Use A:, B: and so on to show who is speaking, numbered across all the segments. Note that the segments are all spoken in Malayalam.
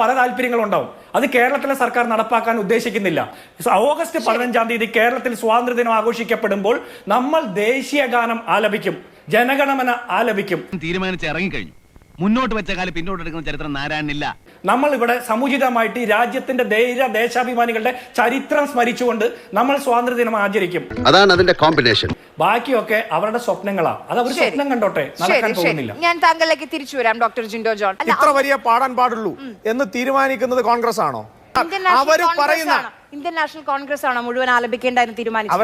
A: പല താല്പര്യങ്ങളുണ്ടാവും. അത് കേരളത്തിലെ സർക്കാർ നടപ്പാക്കാൻ ഉദ്ദേശിക്കുന്നില്ല. ഓഗസ്റ്റ് 15 കേരളത്തിൽ സ്വാതന്ത്ര്യദിനം ആഘോഷിക്കപ്പെടുമ്പോൾ നമ്മൾ ദേശീയ ഗാനം ആലപിക്കും, ജനഗണമന ആലപിക്കും.
B: തീരുമാനിച്ച് ഇറങ്ങിക്കഴിഞ്ഞു. മുന്നോട്ട് വെച്ച കാലം പിന്നോട്ട് എടുക്കുന്ന ചരിത്രം നാരായണില്ല.
A: നമ്മൾ ഇവിടെ സമുചിതമായിട്ട് ഈ രാജ്യത്തിന്റെ ദേശാഭിമാനികളുടെ ചരിത്രം സ്മരിച്ചുകൊണ്ട് നമ്മൾ സ്വാതന്ത്ര്യദിനം ആചരിക്കും.
C: അതാണ് അതിന്റെ കോമ്പിനേഷൻ.
A: ബാക്കിയൊക്കെ അവരുടെ സ്വപ്നങ്ങളാണ്. അത് അവർ സ്വപ്നം കണ്ടോട്ടെ, നടക്കാൻ പോകുന്നില്ല.
D: ഞാൻ താങ്കളിലേക്ക് തിരിച്ചു വരാം ഡോക്ടർ ജിൻഡോ ജോൺ.
E: ഇത്ര വലിയ പാടാൻ പാടുള്ളൂ എന്ന് തീരുമാനിക്കുന്നത് കോൺഗ്രസ് ആണോ? അവർ പറയുന്ന
D: ഇന്ത്യൻ നാഷണൽ കോൺഗ്രസ് ആണോ മുഴുവൻ ആലപിക്കേണ്ടതെന്ന് തീരുമാനിച്ചു?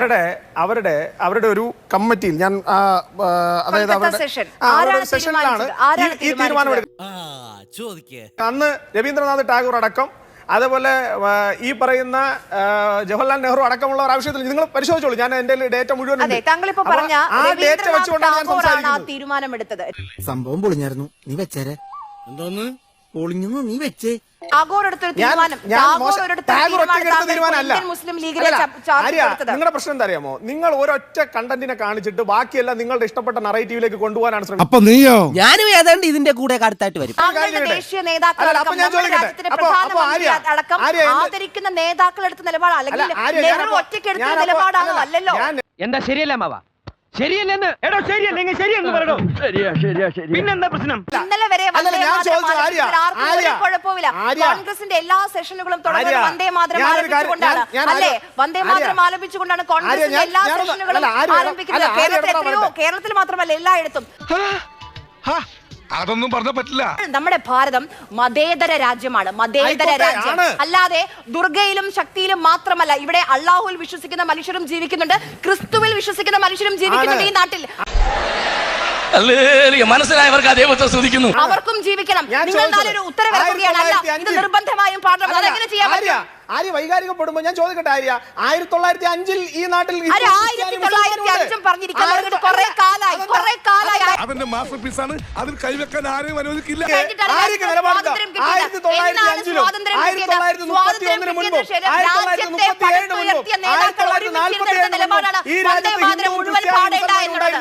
E: അവരുടെ ഒരു കമ്മിറ്റിയിൽ ഞാൻ അതായത് അവരുടെ സെഷനിലാണ് ഈ തീരുമാനം എടുക്കുന്നത്. അന്ന് രവീന്ദ്രനാഥ് ടാഗോർ അടക്കം, അതേപോലെ ഈ പറയുന്ന ജവഹർലാൽ നെഹ്റു അടക്കമുള്ള ആവശ്യത്തിൽ നിങ്ങൾ പരിശോധിച്ചോളൂ. ഞാൻ എന്റെ ഡേറ്റ മുഴുവൻ
D: താങ്കളിപ്പോ പറഞ്ഞ തീരുമാനമെടുത്തത്
F: സംഭവം പൊളിഞ്ഞായിരുന്നു. നീ വെച്ചേരെ എന്തോന്ന് പൊളിഞ്ഞു നീ വെച്ചേ.
E: നിങ്ങളുടെ പ്രശ്നം എന്താ അറിയാമോ? നിങ്ങൾ ഒരൊറ്റ കണ്ടന്റിനെ കാണിച്ചിട്ട് ബാക്കിയെല്ലാം നിങ്ങളുടെ ഇഷ്ടപ്പെട്ട നറേറ്റീവിലേക്ക് കൊണ്ടുപോകാനാണ് ശ്രമിക്കുന്നത്.
F: അപ്പൊ നീയോ ഞാനും ഏതാണ്ട് ഇതിന്റെ കൂടെ അടുത്തായിട്ട് വരും.
D: ദേശീയ ആദരിക്കുന്ന നേതാക്കൾ എടുത്ത നിലപാട് അല്ലെങ്കിൽ ഒറ്റയ്ക്ക് എടുത്ത നിലപാടാണോ? അല്ലല്ലോ.
G: എന്താ ശരിയല്ല മാവാ? ശരിയല്ലെന്ന് എടോ, ശരിയല്ലെങ്കിൽ ശരിയെന്ന് പറയണോ? പിന്നെന്താ പ്രശ്നം?
D: ഇന്നലെ വരെ കുഴപ്പമില്ല. കോൺഗ്രസിന്റെ എല്ലാ സെഷനുകളും തുടങ്ങുന്നത് വന്ദേ മാതരം ആലപിച്ചുകൊണ്ടാണ്. അല്ലേ? വന്ദേ മാതരം ആലപിച്ചുകൊണ്ടാണ് കോൺഗ്രസിന്റെ എല്ലാ സെഷനുകളും ആരംഭിക്കുന്നത്. കേരളത്തിൽ മാത്രമല്ല, എല്ലായിടത്തും.
H: അതൊന്നും പറഞ്ഞ പറ്റില്ല.
D: നമ്മുടെ ഭാരതം മതേതര രാജ്യമാണ്. മതേതര രാജ്യം അല്ലാതെ ദുർഗയിലും ശക്തിയിലും മാത്രമല്ല. ഇവിടെ അള്ളാഹുവിൽ വിശ്വസിക്കുന്ന മനുഷ്യരും ജീവിക്കുന്നുണ്ട്, ക്രിസ്തുവിൽ വിശ്വസിക്കുന്ന മനുഷ്യരും ജീവിക്കുന്നുണ്ട് ഈ നാട്ടിൽ.
G: മനസ്സിലായവർക്ക് അതേപോലെ ശ്രദ്ധിക്കുന്നു.
D: അവർക്കും ജീവിക്കണം. നിങ്ങൾ നാളൊരു ഉത്തരവിറക്കുകയാണ്. അല്ല, ഇത് നിർബന്ധമായും പാടണം. അതെങ്ങനെ ചെയ്യാൻ പറ്റും?
E: ആര്യ വൈകാരികപ്പെടുമ്പോ ഞാൻ ചോദിക്കട്ടെ, ആര്യ 1905 ഈ നാട്ടിൽ
H: അവന്റെ മാസ്റ്റർ പീസാണ്. അതിൽ കൈവെക്കാൻ ആരെയും അനുവദിക്കില്ല.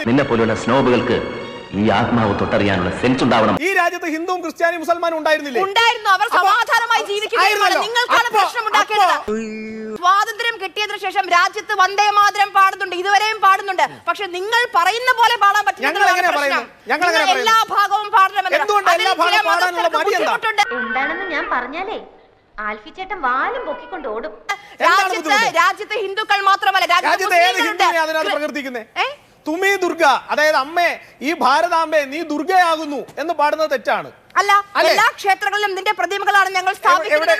I: നിന്നെ പോലുള്ള സ്നോബുകൾക്ക് ഈ ആത്മാവ് തൊട്ടറിയാനുള്ള സെൻസ് ഉണ്ടാവണം.
E: ഈ രാജ്യത്ത് ഹിന്ദുവും ക്രിസ്ത്യാനിയും മുസൽമാനും ഉണ്ടായിരുന്നില്ലേ?
D: ഉണ്ടായിരുന്നു. അവർ സമാധാനമായി ജീവിക്കുകയാണ്. നിങ്ങൾക്കാണ് പ്രശ്നം ഉണ്ടാക്കിയത്. സ്വാതന്ത്ര്യം കിട്ടിയതിനു ശേഷം രാജ്യത്ത് വന്ദേ മാതരം പാടുന്നുണ്ട്, ഇതുവരെയും പാടുന്നുണ്ട്. പക്ഷെ നിങ്ങൾ പറയുന്ന പോലെ പാടാൻ പറ്റില്ല. എല്ലാ ഭാഗവും പാടണമെന്ന്
J: എന്താണെന്ന് ഞാൻ പറഞ്ഞാലേ ആൽഫി ചേട്ടൻ വാലും പൊക്കിക്കൊണ്ട് ഓടും.
D: രാജ്യത്ത് ഹിന്ദുക്കൾ മാത്രമല്ല,
E: പ്രകീർത്തിക്കുന്നേ തുമി ദുർഗ, അതായത് അമ്മേ, ഈ ഭാരതാംബേ നീ ദുർഗയാകുന്നു എന്ന് പാടുന്നത് തെറ്റാണ്.
D: അല്ല, എല്ലാ ക്ഷേത്രങ്ങളിലും നിന്റെ പ്രതിമകളാണ് ഞങ്ങൾ സ്ഥാപിക്കുന്നത്.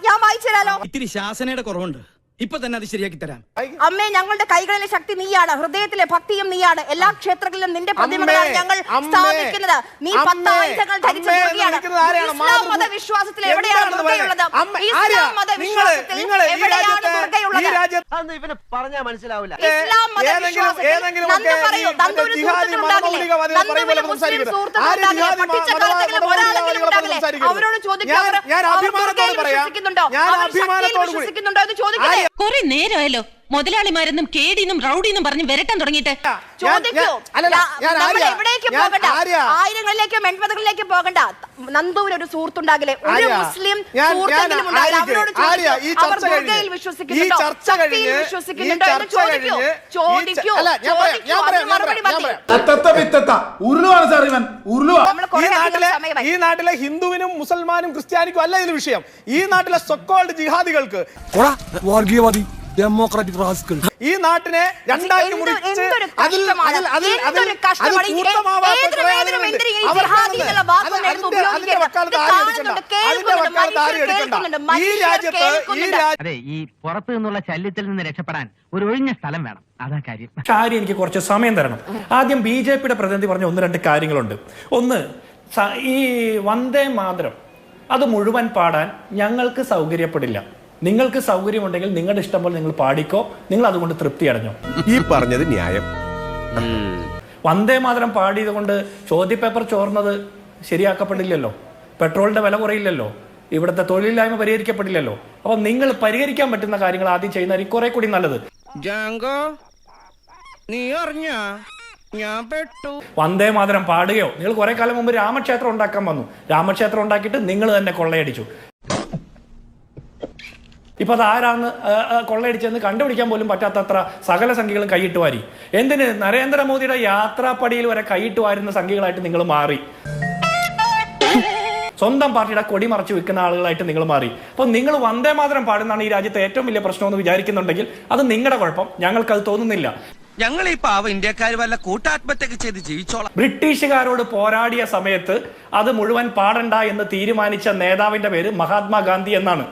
D: ഞാൻ വായിച്ചുതരാലോ.
G: ഇത്തിരി ശാസനയുടെ കുറവുണ്ട്. ഇപ്പൊ തന്നെ അത് ശരിയാക്കി തരാം.
D: അമ്മേ, ഞങ്ങളുടെ കൈകളിലെ ശക്തി നീയാണ്, ഹൃദയത്തിലെ ഭക്തിയും നീയാണ്. എല്ലാ ക്ഷേത്രങ്ങളിലും നിന്റെ പ്രതിമകളാണ് ഞങ്ങൾ സ്ഥാപിക്കുന്നത്. നീ 10 ആയുധങ്ങൾ ധരിച്ച ദുർഗയാണ്. ഇസ്ലാം മതവിശ്വാസത്തിൽ എവിടെയാണ് ദുർഗയുള്ളത്? ഇസ്ലാം മതവിശ്വാസത്തിൽ എവിടെയാണ് ദുർഗയുള്ളത്?
F: ഇവനെ പറഞ്ഞാൽ മനസ്സിലാവില്ല.
D: ഇസ്ലാം മതവിശ്വാസത്തിൽ നന്ദു പറയൂ. നന്ദു ഒരു സുഹൃത്തുക്കളുണ്ടാകില്ലേ? നന്ദുവിന് മുസ്ലിം സുഹൃത്തുക്കളുണ്ടാകില്ലേ? പഠിച്ച കാലത്തെങ്കിലും ഒരാളെങ്കിലും ഉണ്ടാകില്ലേ? അവരോട് ചോദിക്കാം, വിശ്വസിക്കുന്നുണ്ടോ, വിശ്വസിക്കുന്നുണ്ടോ എന്ന് ചോദിക്കില്ലേ?
J: കുറെ നേരമായല്ലോ മുതലാളിമാരെന്നും കേടിന്നും റൗഡിന്നും പറഞ്ഞ് വരട്ടാൻ തുടങ്ങിയിട്ട്.
D: എവിടേക്ക് പോകണ്ട, ആയിരങ്ങളിലേക്കും 80കളിലേക്കും പോകണ്ട. നന്ദുവിന് ഒരു സുഹൃത്തുണ്ടാകില്ലേ? ഒരു മുസ്ലിം സുഹൃത്തെങ്കിലും ഉണ്ടാകില്ല. അവരോട് ചോദിക്കൂ, അവർ ദുർഗയിൽ വിശ്വസിക്കുന്നുണ്ടോ, ശക്തിയിൽ വിശ്വസിക്കുന്നുണ്ടോ എന്ന് ചോദിക്കൂ. മറുപടി
E: ഈ നാട്ടിലെ ഹിന്ദുവിനും മുസൽമാനും ക്രിസ്ത്യാനിക്കും അല്ല ഇതിന് വിഷയം. ഈ നാട്ടിലെ സോക്കോൾഡ് ജിഹാദികൾക്ക്, വർഗീയവാദി, ഡെമോക്രാറ്റിക് റാസ്കൽ, ഈ നാട്ടിനെ രണ്ടാക്കി മുറിച്ച്
G: ഈ പുറത്തു നിന്നുള്ള ശല്യത്തിൽ നിന്ന് രക്ഷപ്പെടാൻ ഒരു ഒഴിഞ്ഞ സ്ഥലം വേണം. അതാ കാര്യം.
A: എനിക്ക് കുറച്ച് സമയം തരണം. ആദ്യം BJPയുടെ പ്രതിനിധി പറഞ്ഞ 1-2 കാര്യങ്ങളുണ്ട്. ഒന്ന്, ഈ വന്ദേ മാതരം അത് മുഴുവൻ പാടാൻ ഞങ്ങൾക്ക് സൗകര്യപ്പെടില്ല. നിങ്ങൾക്ക് സൗകര്യമുണ്ടെങ്കിൽ നിങ്ങളുടെ ഇഷ്ടം പോലെ നിങ്ങൾ പാടിക്കോ, നിങ്ങൾ അതുകൊണ്ട് തൃപ്തി അടഞ്ഞോ.
H: ഈ പറഞ്ഞത് ന്യായം.
A: വന്ദേ മാതരം പാടിയത് കൊണ്ട് ചോദ്യപേപ്പർ ചോർന്നത് ശരിയാക്കപ്പെടില്ലല്ലോ, പെട്രോളിന്റെ വില കുറയില്ലല്ലോ, ഇവിടുത്തെ തൊഴിലില്ലായ്മ പരിഹരിക്കപ്പെടില്ലല്ലോ. അപ്പൊ നിങ്ങൾ പരിഹരിക്കാൻ പറ്റുന്ന കാര്യങ്ങൾ ആദ്യം ചെയ്യുന്നതായിരിക്കും കുറെ കൂടി നല്ലത്.
G: നീ അറിഞ്ഞ
A: വന്ദേ മാതരം പാടുകയോ, നിങ്ങൾ കുറെ കാലം മുമ്പ് രാമക്ഷേത്രം ഉണ്ടാക്കാൻ വന്നു, രാമക്ഷേത്രം ഉണ്ടാക്കിയിട്ട് നിങ്ങൾ തന്നെ കൊള്ളയടിച്ചു. ഇപ്പൊ അത് ആരാന്ന് കൊള്ളയടിച്ചെന്ന് കണ്ടുപിടിക്കാൻ പോലും പറ്റാത്തത്ര സകല സംഖ്യകളും കൈയിട്ട് വാരി. എന്തിന്? നരേന്ദ്രമോദിയുടെ യാത്രാപ്പടിയിൽ വരെ കൈയിട്ട് വാരുന്ന സംഖ്യകളായിട്ട് നിങ്ങൾ മാറി. സ്വന്തം പാർട്ടിയുടെ കൊടി മറച്ചു വെക്കുന്ന ആളുകളായിട്ട് നിങ്ങൾ മാറി. അപ്പോൾ നിങ്ങൾ വന്ദേ മാതരം പാടുന്നതാണ് ഈ രാജ്യത്തെ ഏറ്റവും വലിയ പ്രശ്നമെന്ന് വിചാരിക്കുന്നുണ്ടെങ്കിൽ അത് നിങ്ങളുടെ കുഴപ്പം, ഞങ്ങൾക്കത് തോന്നുന്നില്ല.
G: ഞങ്ങൾ ഈ പാവ ഇന്ത്യക്കാർ വല്ല കൂട്ടാത്മഹത്യ ചെയ്ത് ജീവിച്ചോളാം.
A: ബ്രിട്ടീഷുകാരോട് പോരാടിയ സമയത്ത് അത് മുഴുവൻ പാടണ്ട എന്ന് തീരുമാനിച്ച നേതാവിന്റെ പേര് മഹാത്മാഗാന്ധി എന്നാണ്.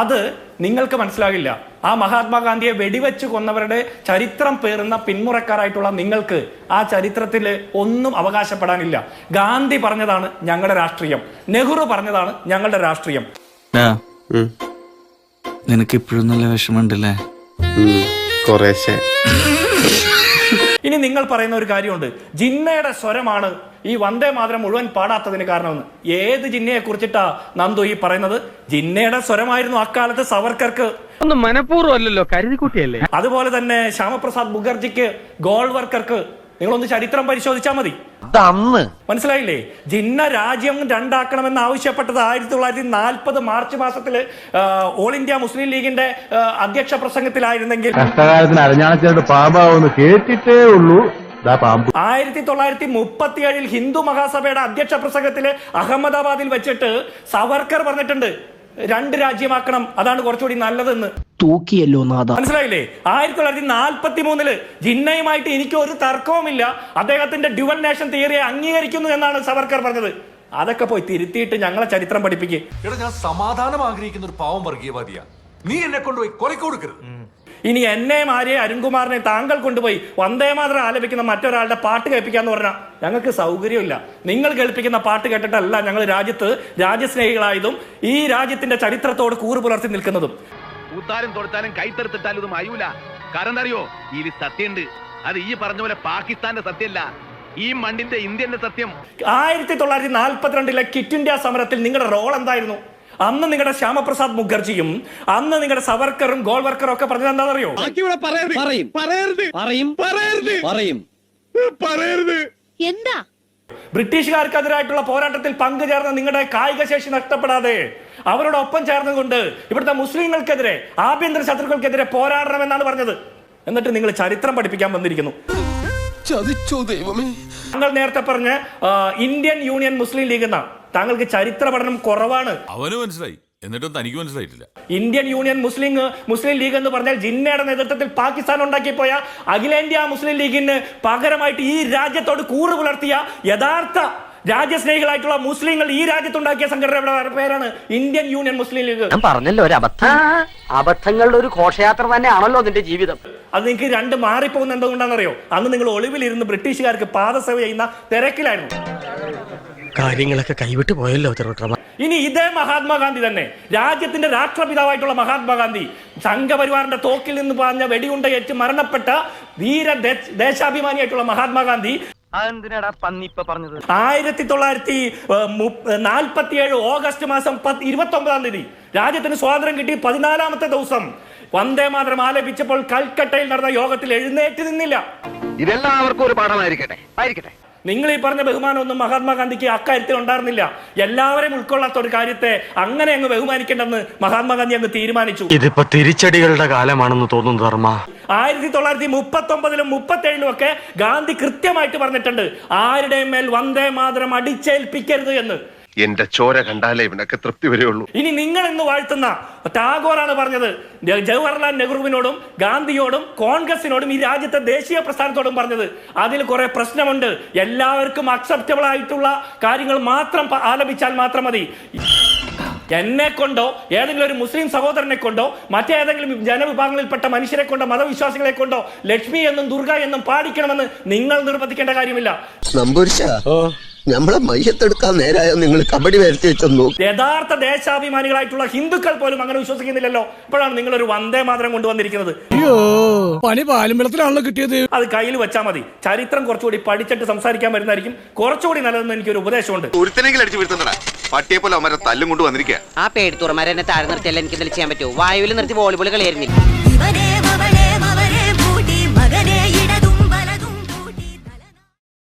A: അത് നിങ്ങൾക്ക് മനസ്സിലാകില്ല. ആ മഹാത്മാഗാന്ധിയെ വെടിവെച്ച് കൊന്നവരുടെ ചരിത്രം പേറുന്ന പിന്മുറക്കാരായിട്ടുള്ള നിങ്ങൾക്ക് ആ ചരിത്രത്തിൽ ഒന്നും അവകാശപ്പെടാനില്ല. ഗാന്ധി പറഞ്ഞതാണ് ഞങ്ങളുടെ രാഷ്ട്രീയം, നെഹ്റു പറഞ്ഞതാണ് ഞങ്ങളുടെ രാഷ്ട്രീയം.
C: നിനക്ക് ഇപ്പോഴും നല്ല വിഷമമുണ്ടല്ലേ?
E: കുറേശ്ശെ.
A: ഇനി നിങ്ങൾ പറയുന്ന ഒരു കാര്യമുണ്ട്, ജിന്നയുടെ സ്വരമാണ് ഈ വന്ദേ മാതരം മുഴുവൻ പാടാത്തതിന് കാരണമെന്ന്. ഏത് ജിന്നയെ കുറിച്ചിട്ടാ നന്ദു ഈ പറയുന്നത്? ജിന്നയുടെ സ്വരമായിരുന്നു അക്കാലത്ത് സവർക്കർക്ക്.
G: ഒന്നും മനഃപൂർവ്വം അല്ലല്ലോ, കരുതിക്കുട്ടിയല്ലേ.
A: അതുപോലെ തന്നെ ശ്യാമപ്രസാദ് മുഖർജിക്ക്, ഗോൾവർക്കർക്ക്. നിങ്ങളൊന്ന് ചരിത്രം പരിശോധിച്ചാൽ മതി, മനസ്സിലായില്ലേ? ജിന്ന രാജ്യം രണ്ടാക്കണമെന്ന് ആവശ്യപ്പെട്ടത് 1940 മാർച്ച് മാസത്തില് ഓൾ ഇന്ത്യ മുസ്ലിം ലീഗിന്റെ അധ്യക്ഷ പ്രസംഗത്തിലായിരുന്നെങ്കിൽ
B: കഷ്ടകാലത്തിന് അരഞ്ഞാണച്ചേട്ട് പാമ്പാവെന്ന് കേട്ടിട്ടേ ഉള്ളൂ.
A: 1937 ഹിന്ദു മഹാസഭയുടെ അധ്യക്ഷ പ്രസംഗത്തില് അഹമ്മദാബാദിൽ വെച്ചിട്ട് സവർക്കർ പറഞ്ഞിട്ടുണ്ട് 2 രാജ്യമാക്കണം, അതാണ് കുറച്ചുകൂടി നല്ലതെന്ന്.
F: തൂക്കിയല്ലോ നാഥ.
A: മനസ്സിലായില്ലേ? 1943 ജിന്നയുമായിട്ട് എനിക്ക് ഒരു തർക്കവുമില്ല, അദ്ദേഹത്തിന്റെ ഡ്യുവൽ നേഷൻ തിയറിയെ അംഗീകരിക്കുന്നു എന്നാണ് സവർക്കർ പറഞ്ഞത്. അതൊക്കെ പോയി തിരുത്തിയിട്ട് ഞങ്ങളെ ചരിത്രം പഠിപ്പിക്കുക.
H: ഞാൻ സമാധാനം ആഗ്രഹിക്കുന്ന ഒരു പാവം വർഗീയവാദിയാ, നീ എന്നെ കൊണ്ടുപോയി കൊലക്ക് കൊടുക്കരുത്.
A: ഇനി എന്നെ ആര്യെ അരുൺകുമാറിനെ താങ്കൾ കൊണ്ടുപോയി വന്ദേമാതരം ആലപിക്കുന്ന മറ്റൊരാളുടെ പാട്ട് കേൾപ്പിക്കാന്ന് പറഞ്ഞാൽ ഞങ്ങൾക്ക് സൗകര്യമില്ല. നിങ്ങൾ കേൾപ്പിക്കുന്ന പാട്ട് കേട്ടിട്ടല്ല ഞങ്ങൾ രാജ്യത്ത് രാജ്യസ്നേഹികളായതും ഈ രാജ്യത്തിന്റെ ചരിത്രത്തോട് കൂറ് പുലർത്തി നിൽക്കുന്നതും.
B: കൂത്താലും തൊടുത്താലും കൈത്തെടുത്തിട്ടാലും ഇത് മയൂല. കാരണം എന്താ അറിയോ? ഇതിൽ സത്യമുണ്ട്. അത് ഈ പറഞ്ഞ പോലെ പാകിസ്ഥാന്റെ സത്യമല്ല, ഈ മണ്ണിന്റെ ഇന്ത്യന്റെ സത്യം.
A: 1942 ക്വിറ്റ് ഇന്ത്യ സമരത്തിൽ നിങ്ങളുടെ റോൾ എന്തായിരുന്നു? അന്ന് നിങ്ങളുടെ ശ്യാമപ്രസാദ് മുഖർജിയും അന്ന് നിങ്ങളുടെ സവർക്കറും ഗോൾവർക്കറും ഒക്കെ പറഞ്ഞത് എന്താണെന്നറിയോ?
J: എന്താ?
A: ബ്രിട്ടീഷുകാർക്കെതിരായിട്ടുള്ള പോരാട്ടത്തിൽ പങ്കുചേർന്ന നിങ്ങളുടെ കായിക ശേഷി നഷ്ടപ്പെടാതെ അവരോടൊപ്പം ചേർന്നുകൊണ്ട് ഇവിടുത്തെ മുസ്ലിങ്ങൾക്കെതിരെ, ആഭ്യന്തര ശത്രുക്കൾക്കെതിരെ പോരാടണമെന്നാണ് പറഞ്ഞത്. എന്നിട്ട് നിങ്ങൾ ചരിത്രം പഠിപ്പിക്കാൻ വന്നിരിക്കുന്നു. താങ്കൾ നേരത്തെ പറഞ്ഞ ഇന്ത്യൻ യൂണിയൻ മുസ്ലിം ലീഗ് എന്നാ. താങ്കൾക്ക് ചരിത്ര പഠനം കുറവാണ്.
H: അവന് മനസ്സിലായി, എന്നിട്ടും തനിക്ക് മനസ്സിലായിട്ടില്ല.
A: ഇന്ത്യൻ യൂണിയൻ മുസ്ലിം ലീഗ് എന്ന് പറഞ്ഞാൽ ജിന്നയുടെ നേതൃത്വത്തിൽ പാകിസ്ഥാൻ ഉണ്ടാക്കിപ്പോയ അഖിലേന്ത്യാ മുസ്ലിം ലീഗിന് പകരമായിട്ട് ഈ രാജ്യത്തോട് കൂറ് പുലർത്തിയ യഥാർത്ഥ രാജ്യസ്നേഹികളായിട്ടുള്ള മുസ്ലിങ്ങൾ ഈ രാജ്യത്തുണ്ടാക്കിയ സംഘടനയുടെ പേരാണ് ഇന്ത്യൻ യൂണിയൻ മുസ്ലിം ലീഗ്.
G: ഞാൻ പറഞ്ഞല്ലോ, ഒരു അബദ്ധങ്ങളുടെ ഒരു ഘോഷയാത്ര തന്നെയാണല്ലോ നിന്റെ ജീവിതം.
A: അത് നിങ്ങൾക്ക് 2 മാറിപ്പോകുന്ന എന്തുകൊണ്ടാണെന്നറിയോ? അന്ന് നിങ്ങൾ ഒളിവിലിരുന്ന് ബ്രിട്ടീഷുകാർക്ക് പാദസേവ ചെയ്യുന്ന തിരക്കിലായിരുന്നു.
F: കാര്യങ്ങളൊക്കെ കൈവിട്ട് പോയല്ലോ.
A: ഇനി ഇതേ മഹാത്മാഗാന്ധി തന്നെ, രാജ്യത്തിന്റെ രാഷ്ട്രപിതാവായിട്ടുള്ള മഹാത്മാഗാന്ധി, സംഘപരിവാറിന്റെ തോക്കിൽ നിന്ന് പറഞ്ഞ വെടിയുണ്ടയേറ്റ് മരണപ്പെട്ട ധീര ദേശാഭിമാനിയായിട്ടുള്ള മഹാത്മാഗാന്ധി 1947 ഓഗസ്റ്റ് മാസം 29-ാം തീയതി രാജ്യത്തിന് സ്വാതന്ത്ര്യം കിട്ടി 14ാമത്തെ ദിവസം വന്ദേ മാതരം ആലപിച്ചപ്പോൾ കൽക്കട്ടയിൽ നടന്ന യോഗത്തിൽ എഴുന്നേറ്റ് നിന്നില്ല.
B: ഇതെല്ലാവർക്കും ഒരു പാഠമായിരിക്കട്ടെ.
A: നിങ്ങൾ ഈ പറഞ്ഞ ബഹുമാനമൊന്നും മഹാത്മാഗാന്ധിക്ക് അക്കാര്യത്തിൽ ഉണ്ടായിരുന്നില്ല. എല്ലാവരെയും ഉൾക്കൊള്ളാത്ത ഒരു കാര്യത്തെ അങ്ങനെ അങ്ങ് ബഹുമാനിക്കേണ്ടെന്ന് മഹാത്മാഗാന്ധി അങ്ങ് തീരുമാനിച്ചു.
C: ഇതിപ്പോ തിരിച്ചടികളുടെ കാലമാണെന്ന് തോന്നുന്നു ധർമ്മ.
A: 1939-ലും 1937-ലും ഒക്കെ ഗാന്ധി കൃത്യമായിട്ട് പറഞ്ഞിട്ടുണ്ട്, ആരുടെയും മേൽ വന്ദേ മാതരം അടിച്ചേൽപ്പിക്കരുത് എന്ന്.
H: എന്റെ ചോര കണ്ടാലേ ഇവനൊക്കെ തൃപ്തി വരെയുള്ളൂ.
A: ഇനി നിങ്ങൾ ഇന്ന് വാഴ്ത്തുന്ന ടാഗോറാണ് പറഞ്ഞത്, ജവഹർലാൽ നെഹ്റുവിനോടും ഗാന്ധിയോടും കോൺഗ്രസിനോടും ഈ രാജ്യത്തെ ദേശീയ പ്രസ്ഥാനത്തോടും പറഞ്ഞത്. അതിൽ കുറെ പ്രശ്നമുണ്ട്. എല്ലാവർക്കും അക്സെപ്റ്റബിൾ ആയിട്ടുള്ള കാര്യങ്ങൾ മാത്രം ആലപിച്ചാൽ മാത്രം മതി. എന്നെ കൊണ്ടോ ഏതെങ്കിലും ഒരു മുസ്ലിം സഹോദരനെ കൊണ്ടോ മറ്റേതെങ്കിലും ജനവിഭാഗങ്ങളിൽപ്പെട്ട മനുഷ്യരെ കൊണ്ടോ മതവിശ്വാസികളെ കൊണ്ടോ ലക്ഷ്മി എന്നും ദുർഗ എന്നും പാടിക്കണമെന്ന് നിങ്ങൾ നിർബന്ധിക്കേണ്ട കാര്യമില്ല.
F: നമ്മളെ മയ്യത്തെടുക്കാൻ നേരായോ നിങ്ങൾ കബഡി വരുത്തി വെച്ചൊന്നു.
A: യഥാർത്ഥ ദേശാഭിമാനികളായിട്ടുള്ള ഹിന്ദുക്കൾ പോലും അങ്ങനെ വിശ്വസിക്കുന്നില്ലല്ലോ. ഇപ്പോഴാണ് നിങ്ങളൊരു വന്ദേ മാതരം കൊണ്ടുവന്നിരിക്കുന്നത്.
F: പണി പാലും വെള്ളത്തിലാണല്ലോ കിട്ടിയത്.
A: അത് കയ്യിൽ വെച്ചാൽ മതി. ചരിത്രം കുറച്ചുകൂടി പഠിച്ചിട്ട് സംസാരിക്കാൻ വരുന്നതായിരിക്കും കുറച്ചുകൂടി നല്ലതെന്ന് എനിക്കൊരു ഉപദേശമുണ്ട്.
H: പട്ടിയെ പോലെ അവരെ തല്ലും കൊണ്ട് വന്നിരിക്കുക.
G: ആ പേടിത്തുറമാരെ എന്നെ താഴെ നിർത്തിയാൽ എനിക്ക് ചെയ്യാൻ പറ്റുമോ? വായുവിൽ നിർത്തി വോളിബോൾ കളിയായിരുന്നില്ല.